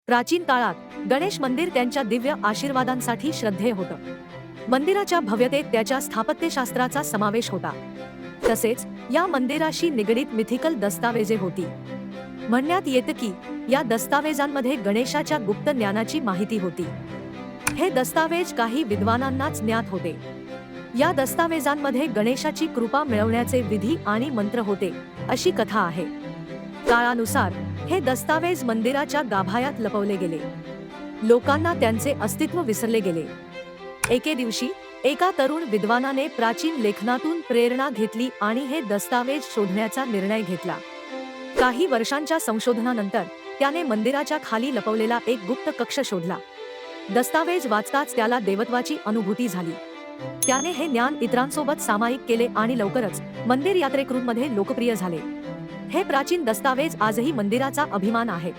प्राचीन काळात गणेश मंदिर त्यांच्या दिव्य आशीर्वादांसाठी श्रद्धेय होतं. मंदिराच्या भव्यतेत त्याच्या स्थापत्यशास्त्राचा समावेश होता. तसेच या मंदिराशी निगडीत मिथिकल दस्तावेजे होती. म्हणण्यात येतं की या दस्तावेजांमध्ये गणेशाच्या गुप्त ज्ञानाची माहिती होती. हे दस्तावेज काही विद्वानांनाच ज्ञात होते. या दस्तावेजांमध्ये गणेशाची कृपा मिळवण्याचे विधी आणि मंत्र होते अशी कथा आहे. काळानुसार हे दस्तावेज मंदिराच्या गाभायात लपवले गेले. लोकांना त्यांचे अस्तित्व विसरले गेले. एके दिवशी एका तरुण विद्वानाने प्राचीन लेखनातून प्रेरणा घेतली आणि हे दस्तावेज शोधण्याचा निर्णय घेतला. काही वर्षांच्या संशोधनानंतर त्याने मंदिराच्या खाली लपवलेला एक गुप्त कक्ष शोधला. दस्तावेज वाचताच त्याला देवत्वाची अनुभूती झाली. त्याने हे ज्ञान इतरांसोबत सामायिक केले आणि लवकरच मंदिर यात्रेकरूंमध्ये लोकप्रिय झाले. हे प्राचीन दस्तावेज आजही मंदिराचा अभिमान आहे.